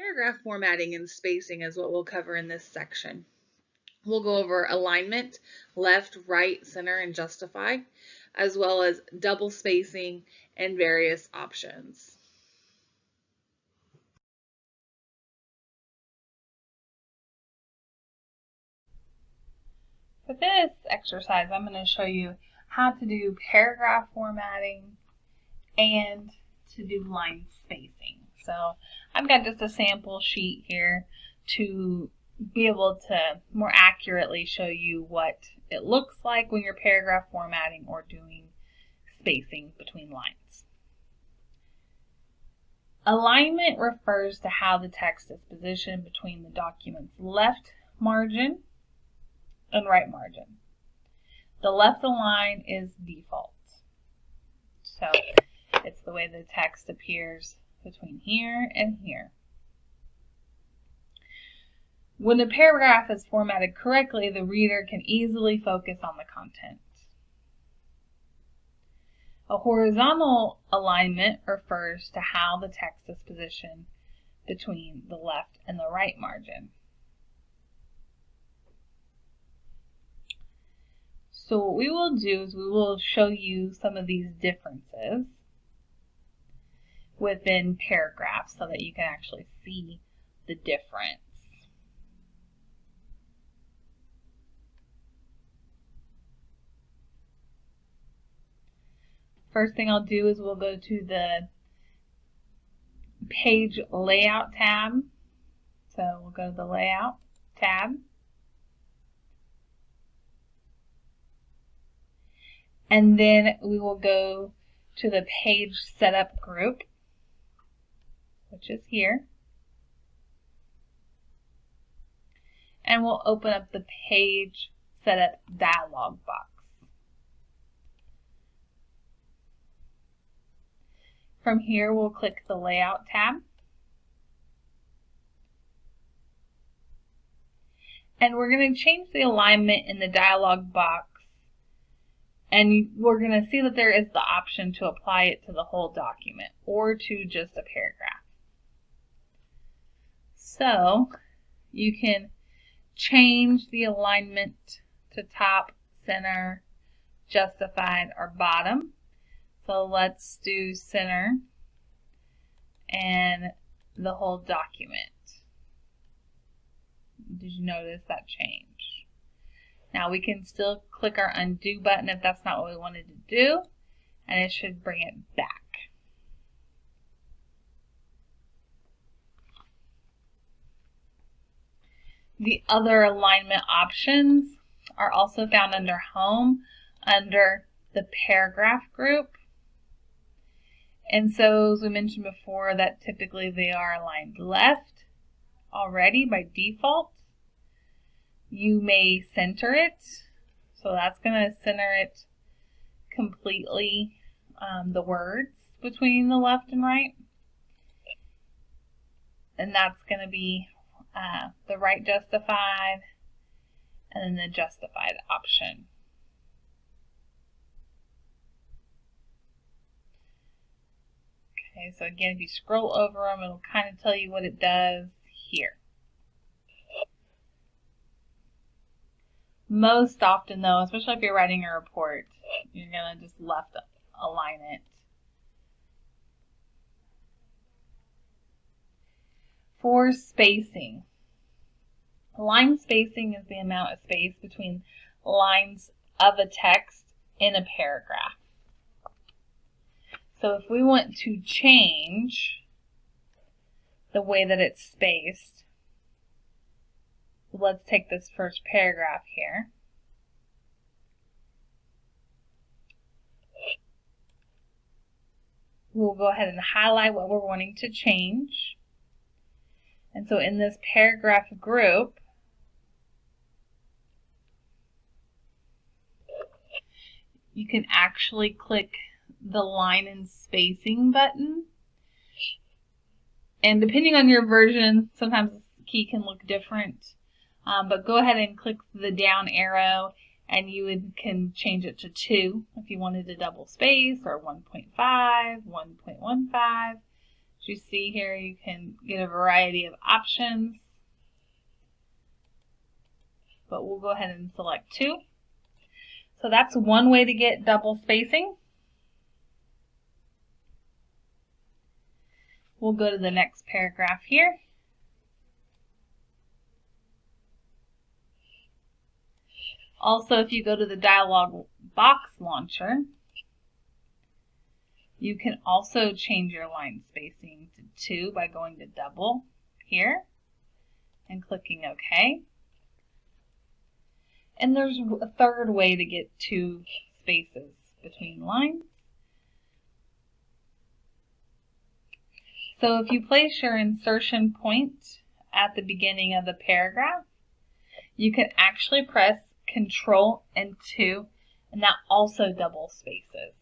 paragraph formatting and spacing is what we'll cover in this section. We'll go over alignment, left, right, center, and justify, as well as double spacing and various options. For this exercise, I'm going to show you how to do paragraph formatting and to do line spacing. So I've got just a sample sheet here to be able to more accurately show you what it looks like when you're paragraph formatting or doing spacing between lines. Alignment refers to how the text is positioned between the document's left margin and right margin. The left align is default. So it's the way the text appears between here and here. When a paragraph is formatted correctly, the reader can easily focus on the content. A horizontal alignment refers to how the text is positioned between the left and the right margin. So what we will do is we will show you some of these differences within paragraphs so that you can actually see the difference. First thing I'll do is we'll go to the page layout tab. So we'll go to the layout tab. And then we will go to the page setup group, which is here. And we'll open up the page setup dialog box. From here, we'll click the layout tab. And we're going to change the alignment in the dialog box. And we're going to see that there is the option to apply it to the whole document or to just a paragraph. So you can change the alignment to top, center, justified, or bottom. So let's do center and the whole document. Did you notice that change? Now we can still click our undo button if that's not what we wanted to do, and it should bring it back. The other alignment options are also found under Home, under the Paragraph group. And so, as we mentioned before, that typically they are aligned left already by default. You may center it, so that's going to center it completely, the words between the left and right. And that's going to be the right justified and then the justified option. Okay, so again, if you scroll over them, it'll kind of tell you what it does here. Most often though, especially if you're writing a report, you're going to just left align it. For spacing, line spacing is the amount of space between lines of a text in a paragraph. So if we want to change the way that it's spaced, let's take this first paragraph here. We'll go ahead and highlight what we're wanting to change. And so in this paragraph group, you can actually click the line and spacing button. And depending on your version, sometimes the key can look different. But go ahead and click the down arrow and you can change it to 2 if you wanted a double space, or 1.5, 1.15. you see here, you can get a variety of options, but we'll go ahead and select 2. So that's one way to get double spacing. We'll go to the next paragraph here. Also, if you go to the dialog box launcher, you can also change your line spacing to 2 by going to double here and clicking OK. And there's a third way to get 2 spaces between lines. So if you place your insertion point at the beginning of the paragraph, you can actually press Control and 2, and that also double spaces.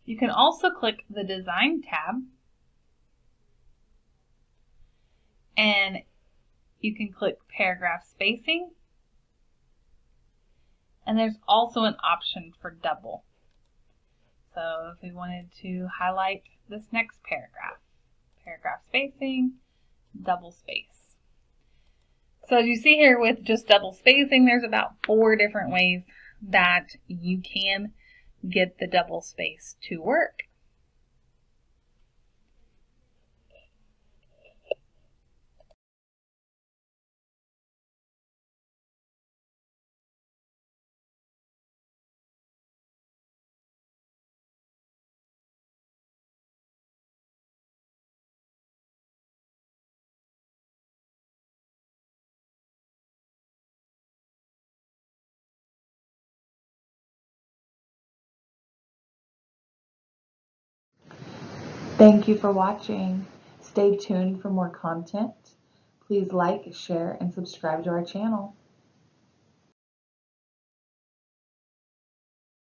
You can also click the Design tab, and you can click Paragraph Spacing, and there's also an option for double. So if we wanted to highlight this next paragraph, paragraph spacing, double space. So as you see here with just double spacing, there's about 4 different ways that you can get the double space to work. Thank you for watching. Stay tuned for more content. Please like, share, and subscribe to our channel.